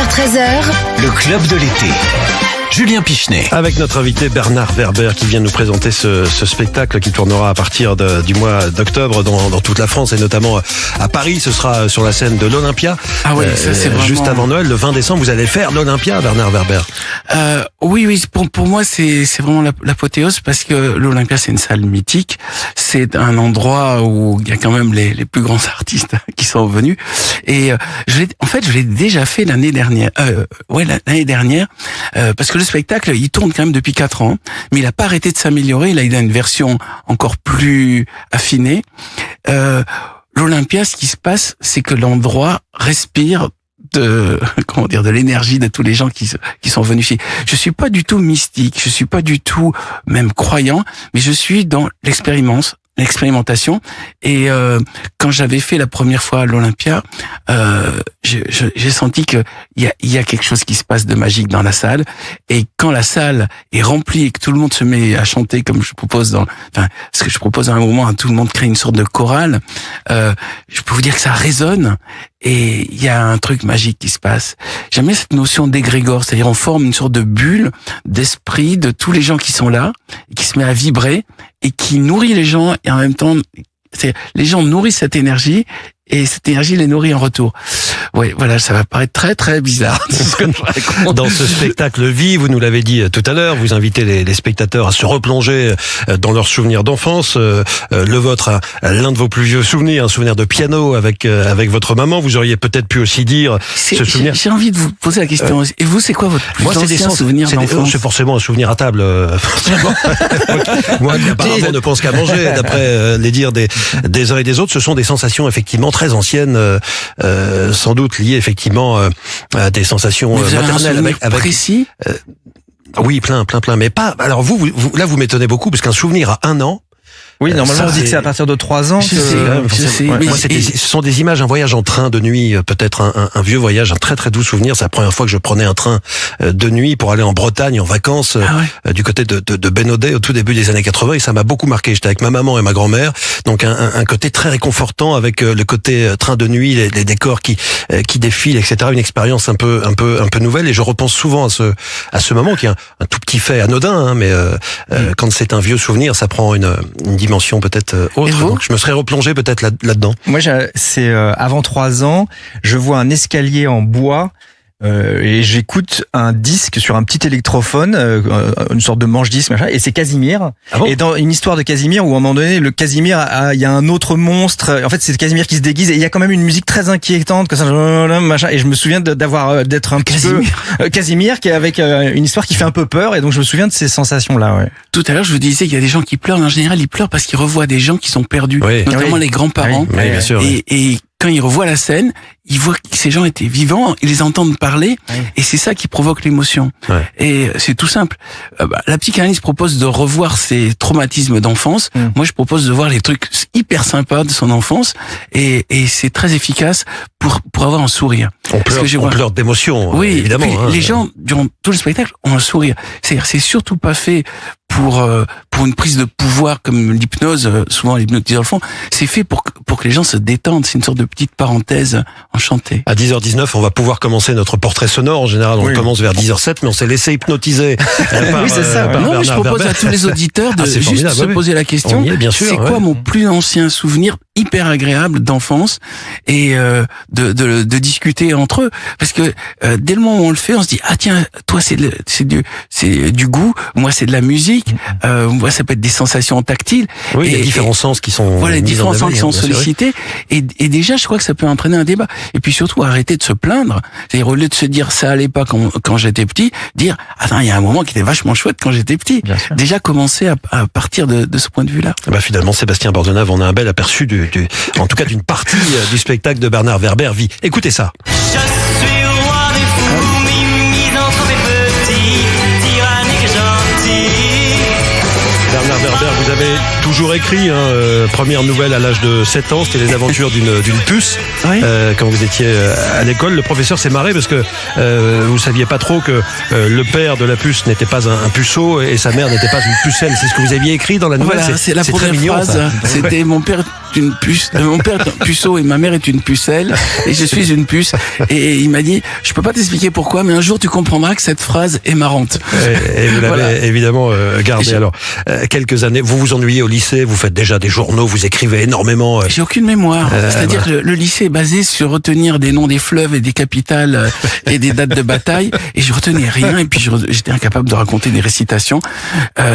12h-13h, le club de l'été. Julien Pichenet. Avec notre invité Bernard Werber qui vient nous présenter ce spectacle qui tournera à partir du mois d'octobre dans toute la France et notamment à Paris. Ce sera sur la scène de l'Olympia. Ah oui, ça c'est vraiment... Juste avant Noël, le 20 décembre, vous allez faire l'Olympia, Bernard Werber. Oui, pour moi c'est vraiment l'apothéose parce que l'Olympia c'est une salle mythique. C'est un endroit où il y a quand même les plus grands artistes qui sont venus. Et je l'ai déjà fait l'année dernière. L'année dernière, parce que le spectacle, il tourne quand même depuis 4 ans, mais il a pas arrêté de s'améliorer. Là, il a une version encore plus affinée. L'Olympia, ce qui se passe, c'est que l'endroit respire de l'énergie de tous les gens qui sont venus ici. Je suis pas du tout mystique, je suis pas du tout même croyant, mais je suis dans l'expérimentation. Et quand j'avais fait la première fois à l'Olympia, j'ai senti que il y a quelque chose qui se passe de magique dans la salle. Et quand la salle est remplie et que tout le monde se met à chanter comme je propose ce que je propose à un moment, tout le monde crée une sorte de chorale. Je peux vous dire que ça résonne et il y a un truc magique qui se passe. J'aime bien cette notion d'égrégore, c'est-à-dire on forme une sorte de bulle d'esprit de tous les gens qui sont là, et qui se met à vibrer et qui nourrit les gens et en même temps, les gens nourrissent cette énergie et cette énergie les nourrit en retour. Oui, voilà, ça va paraître très très bizarre. Dans ce spectacle Vie, vous nous l'avez dit tout à l'heure, vous invitez les spectateurs à se replonger dans leurs souvenirs d'enfance. Le vôtre, l'un de vos plus vieux souvenirs, un souvenir de piano avec votre maman. Vous auriez peut-être pu aussi dire ce souvenir. J'ai envie de vous poser la question. Et vous, c'est quoi votre plus ancien souvenir d'enfance? C'est forcément un souvenir à table, forcément. Moi qui apparemment ne pense qu'à manger, d'après les dires des uns et des autres, ce sont des sensations effectivement très anciennes, sans doute liées effectivement à des sensations maternelles avec précis. Oui, plein, mais pas. Alors vous m'étonnez beaucoup parce qu'un souvenir à 1 an. Oui, normalement on dit que c'est à partir de 3 ans. Je sais. Moi, ce sont des images, un voyage en train de nuit, peut-être un vieux voyage, un très très doux souvenir. C'est la première fois que je prenais un train de nuit pour aller en Bretagne en vacances, du côté de Bénodet au tout début des années 80, et ça m'a beaucoup marqué. J'étais avec ma maman et ma grand-mère, donc un côté très réconfortant avec le côté train de nuit, les décors qui défilent, etc. Une expérience un peu nouvelle, et je repense souvent à ce moment qui est un tout petit fait anodin, mais quand c'est un vieux souvenir, ça prend une dimension peut-être autre. Donc je me serais replongé peut-être là-dedans. Moi, c'est avant 3 ans, je vois un escalier en bois et j'écoute un disque sur un petit électrophone, une sorte de manche-disque, machin, et c'est Casimir. Ah bon? Et dans une histoire de Casimir où à un moment donné, le Casimir, il y a un autre monstre. En fait, c'est Casimir qui se déguise et il y a quand même une musique très inquiétante, que ça, machin. Et je me souviens d'être un petit peu Casimir qui est avec une histoire qui fait un peu peur. Et donc je me souviens de ces sensations-là. Ouais. Tout à l'heure, je vous disais qu'il y a des gens qui pleurent. En général, ils pleurent parce qu'ils revoient des gens qui sont perdus, notamment les grands-parents. Oui, bien sûr. Et quand ils revoient la scène, ils voient que ces gens étaient vivants, ils les entendent parler, et c'est ça qui provoque l'émotion. Ouais. Et c'est tout simple. La psychanalyse propose de revoir ses traumatismes d'enfance. Moi, je propose de voir les trucs hyper sympas de son enfance, et c'est très efficace pour avoir un sourire. On pleure d'émotion, oui, évidemment. Les gens, durant tout le spectacle, ont un sourire. C'est-à-dire, c'est surtout pas fait pour une prise de pouvoir comme l'hypnose, souvent l'hypnotiseur le font. C'est fait pour que les gens se détendent. C'est une sorte de petite parenthèse enchantée. À 10h19, on va pouvoir commencer notre portrait sonore. En général, on commence vers 10h07, mais on s'est laissé hypnotiser oui, c'est ça. Non, mais je propose à tous les auditeurs de juste se poser la question. C'est quoi mon plus ancien souvenir hyper agréable d'enfance, et de discuter entre eux, parce que dès le moment où on le fait, on se dit tiens, toi c'est du goût, moi c'est de la musique, moi ça peut être des sensations tactiles. Oui, il y a différents sens qui sont les différents sens qui sont sollicités, et déjà je crois que ça peut entraîner un débat. Et puis surtout arrêter de se plaindre, c'est-à-dire au lieu de se dire ça allait pas quand j'étais petit, dire attends, il y a un moment qui était vachement chouette quand j'étais petit. Déjà commencer à partir de ce point de vue-là. Finalement, Sébastien Bordenave, on a un bel aperçu en tout cas d'une partie du spectacle de Bernard Werber, Vie. Écoutez ça. Je suis roi des fous, mis entre mes petits, tyrannique gentil. Bernard Werber, vous avez toujours écrit, première nouvelle à l'âge de 7 ans, c'était les aventures d'une puce. Quand vous étiez à l'école, le professeur s'est marré parce que vous saviez pas trop que le père de la puce n'était pas un puceau et sa mère n'était pas une pucelle. C'est ce que vous aviez écrit dans la nouvelle. Voilà, c'est la première phrase. C'était mon père une puce. Mon père est un puceau et ma mère est une pucelle et je suis une puce. Et il m'a dit, je peux pas t'expliquer pourquoi, mais un jour tu comprendras que cette phrase est marrante. Et vous l'avez évidemment gardé. Alors, quelques années, vous vous ennuyez au lycée, vous faites déjà des journaux, vous écrivez énormément. J'ai aucune mémoire. C'est-à-dire que le lycée est basé sur retenir des noms des fleuves et des capitales et des dates de bataille. Et je retenais rien. Et puis j'étais incapable de raconter des récitations.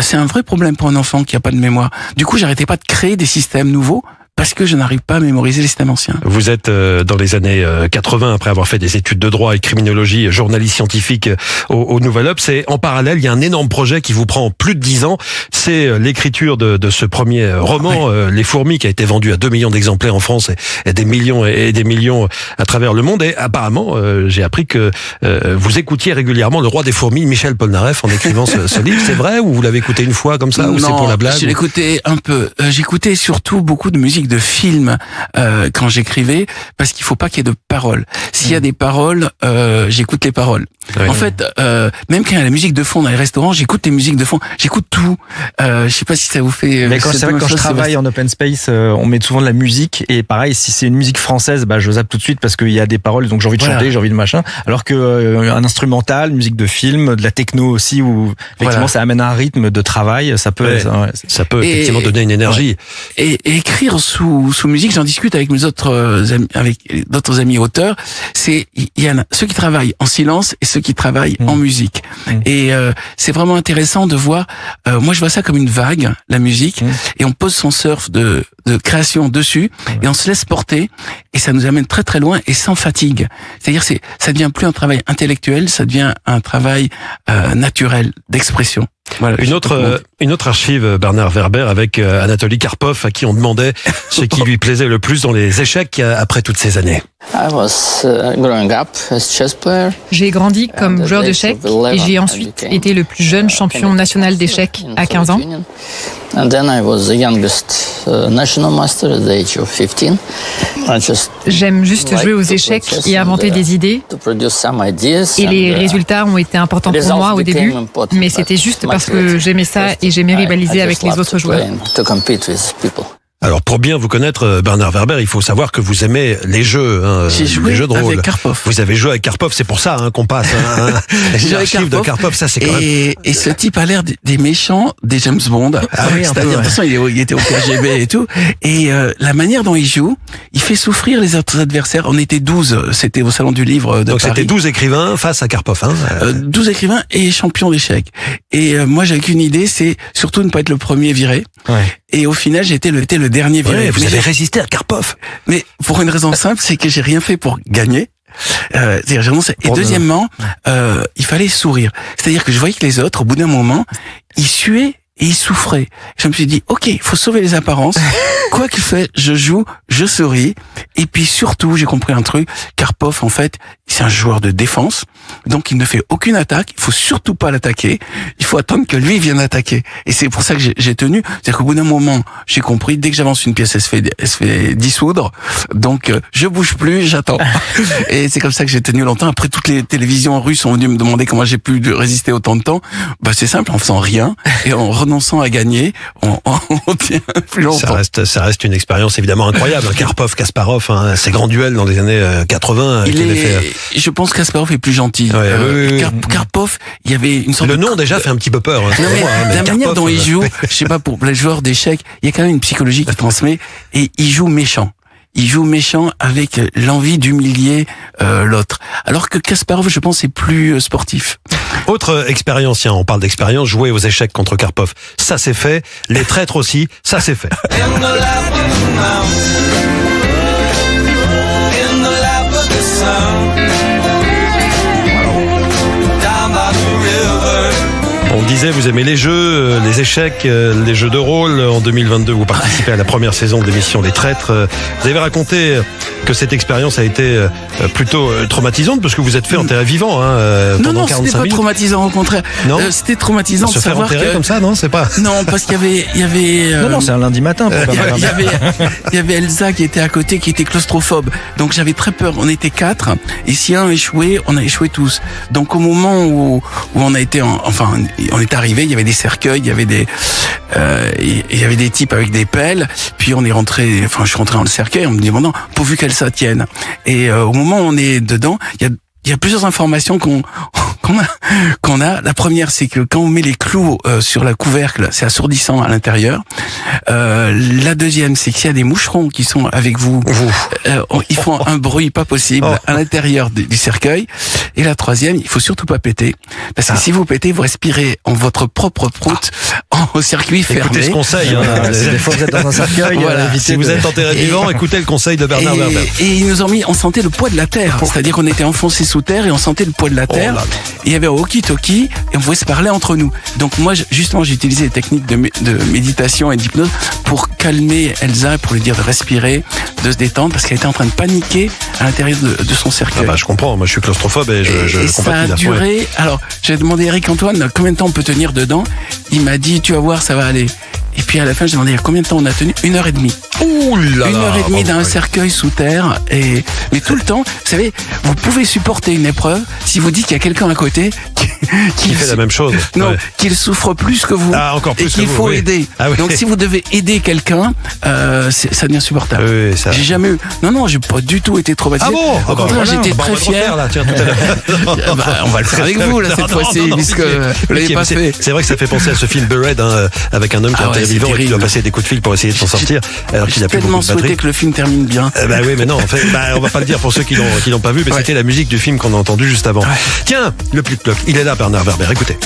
C'est un vrai problème pour un enfant qui a pas de mémoire. Du coup, j'arrêtais pas de créer des systèmes nouveaux. Parce que je n'arrive pas à mémoriser les systèmes anciens. Vous êtes dans les années 80, après avoir fait des études de droit et de criminologie, journaliste scientifique au Nouvel Obs. Et en parallèle, il y a un énorme projet qui vous prend plus de 10 ans. C'est l'écriture de ce premier roman, Les Fourmis, qui a été vendu à 2 millions d'exemplaires en France et des millions et des millions à travers le monde. Et apparemment, j'ai appris que vous écoutiez régulièrement Le Roi des Fourmis, Michel Polnareff, en écrivant ce livre. C'est vrai ou vous l'avez écouté une fois comme ça ou c'est pour la blague? Je l'écoutais un peu. J'écoutais surtout beaucoup de musique de films quand j'écrivais, parce qu'il faut pas qu'il y ait de paroles. S'il y a des paroles, j'écoute les paroles. Oui. En fait, même quand il y a la musique de fond dans les restaurants, j'écoute les musiques de fond. J'écoute tout. Je sais pas si ça vous fait. Mais c'est vrai que quand je travaille en open space, on met souvent de la musique et pareil, si c'est une musique française, je zappe tout de suite parce qu'il y a des paroles, donc j'ai envie de chanter, j'ai envie de machin. Alors que un instrumental, musique de film, de la techno aussi, où effectivement ça amène un rythme de travail, ça peut, ça peut effectivement donner une énergie. Et écrire sous musique, j'en discute avec mes autres amis, avec d'autres amis auteurs. Il y en a ceux qui travaillent en silence et ceux qui travaillent en musique. Et c'est vraiment intéressant de voir. Moi, je vois ça comme une vague, la musique, et on pose son surf de création dessus, et on se laisse porter, et ça nous amène très très loin et sans fatigue. C'est-à-dire, ça devient plus un travail intellectuel, ça devient un travail naturel d'expression. Voilà, une autre archive, Bernard Werber, avec Anatoly Karpov, à qui on demandait ce qui lui plaisait le plus dans les échecs après toutes ces années. J'ai grandi comme joueur d'échecs et j'ai ensuite été le plus jeune champion national d'échecs à 15 ans. J'aime juste jouer aux échecs et inventer des idées. Et les résultats ont été importants pour moi au début, mais c'était juste parce que j'aimais ça et j'aimais rivaliser avec les autres joueurs. Alors, pour bien vous connaître, Bernard Werber, il faut savoir que vous aimez les jeux, J'ai joué les jeux de rôle. avec Karpov. Vous avez joué avec Karpov, c'est pour ça qu'on passe. Les archives de Karpov, ça c'est quand même. Et ce type a l'air des méchants des James Bond. Ah oui, c'est-à-dire, de toute façon, il était au KGB et tout. Et la manière dont il joue, il fait souffrir les autres adversaires. On était 12, c'était au Salon du Livre de Donc Paris. c'était 12 écrivains face à Karpov. 12 écrivains et champions d'échecs. Et moi, j'avais qu'une idée, c'est surtout ne pas être le premier viré. Ouais. Et au final, j'ai été le dernier viré. Ouais, vous avez résisté à Karpov. Mais pour une raison simple, c'est que j'ai rien fait pour gagner. C'est-à-dire, j'ai renoncé. Et deuxièmement, il fallait sourire. C'est-à-dire que je voyais que les autres, au bout d'un moment, ils suaient et ils souffraient. Je me suis dit, ok, il faut sauver les apparences. Quoi qu'il fait, je joue, je souris. Et puis surtout, j'ai compris un truc. Karpov, en fait, c'est un joueur de défense. Donc, il ne fait aucune attaque. Il faut surtout pas l'attaquer. Il faut attendre que lui vienne attaquer. Et c'est pour ça que j'ai tenu. C'est-à-dire qu'au bout d'un moment, j'ai compris, dès que j'avance une pièce, elle se fait dissoudre. Donc, je bouge plus, j'attends. Et c'est comme ça que j'ai tenu longtemps. Après, toutes les télévisions russes sont venues me demander comment j'ai pu résister autant de temps. C'est simple, en faisant rien et en renonçant à gagner, on tient plus longtemps. Ça reste une expérience évidemment incroyable. Karpov, Kasparov, ces grands duels dans les années 80. Je pense que Kasparov est plus gentil. Oui. Karpov, il y avait une sorte le nom déjà fait un petit peu peur. La manière dont il joue, je sais pas, pour les joueurs d'échecs, il y a quand même une psychologie qui transmet, et il joue méchant. Il joue méchant avec l'envie d'humilier l'autre. Alors que Kasparov, je pense, est plus sportif. Autre expérience, on parle d'expérience, jouer aux échecs contre Karpov, ça c'est fait. Les traîtres aussi, ça c'est fait. On disait, vous aimez les jeux, les échecs, les jeux de rôle. En 2022, vous participez à la première saison de l'émission Les Traîtres. Vous avez raconté que cette expérience a été plutôt traumatisante parce que vous êtes fait enterrer vivant pendant 45 minutes. Non, c'était pas traumatisant, au contraire. C'était traumatisant de savoir se faire enterrer comme ça, non, c'est pas. Non, parce qu'il y avait. Non, c'est un lundi matin. Il y avait Elsa qui était à côté, qui était claustrophobe. Donc j'avais très peur. On était 4, et si un échouait, on a échoué tous. Donc au moment où on a été, on est arrivé, il y avait des cercueils, il y avait il y avait des types avec des pelles, puis je suis rentré dans le cercueil en me demandant pourvu qu'elle se tienne. Et au moment où on est dedans, il y a plusieurs informations qu'on a. La première, c'est que quand on met les clous sur la couvercle, c'est assourdissant à l'intérieur. La deuxième, c'est qu'il y a des moucherons qui sont avec vous. Ils font un bruit pas possible à l'intérieur du cercueil. Et la troisième, il faut surtout pas péter, parce que si vous pétez, vous respirez en votre propre proute au circuit fermé. Écoutez ce conseil. Des fois, vous êtes dans un cercueil. Voilà. Si vous êtes enterré vivant, écoutez le conseil de Bernard Werber. Et ils nous ont mis, on sentait le poids de la terre. C'est-à-dire qu'on était enfoncé sous terre et on sentait le poids de la terre. Il y avait un walkie-talkie et on pouvait se parler entre nous. Donc moi, justement, j'ai utilisé les techniques de méditation et d'hypnose pour calmer Elsa, pour lui dire de respirer, de se détendre, parce qu'elle était en train de paniquer à l'intérieur de son cercueil. Je comprends. Moi, je suis claustrophobe et je ça a duré. Alors, j'ai demandé à Eric-Antoine combien de temps on peut tenir dedans. Il m'a dit, tu vas voir, ça va aller. Et puis à la fin, j'ai demandé combien de temps on a tenu. 1h30. Ouh là là. 1h30 dans un cercueil sous terre. Mais tout le temps, vous savez, vous pouvez supporter une épreuve si vous dites qu'il y a quelqu'un à côté qui fait la même chose. Non, qu'il souffre plus que vous. Encore plus et qu'il faut aider. Donc si vous devez aider quelqu'un, ça devient insupportable. Oui, ça. J'ai jamais eu. Non, j'ai pas du tout été traumatisé. Au contraire, j'étais très fier. On va le faire avec vous là cette fois-ci, puisque vous l'avez pas fait. C'est vrai que ça fait penser à ce film Buried, avec un homme qui est enterré vivant et qui doit passer des coups de fil pour essayer de s'en sortir. Alors qu'il a plus beaucoup de batterie. Tellement souhaité que le film termine bien. Oui, mais non, en fait, on va pas le dire pour ceux qui l'ont pas vu, mais c'était la musique du film qu'on a entendu juste avant. Tiens, le Plic-Ploc, il est là, Bernard Werber, écoutez.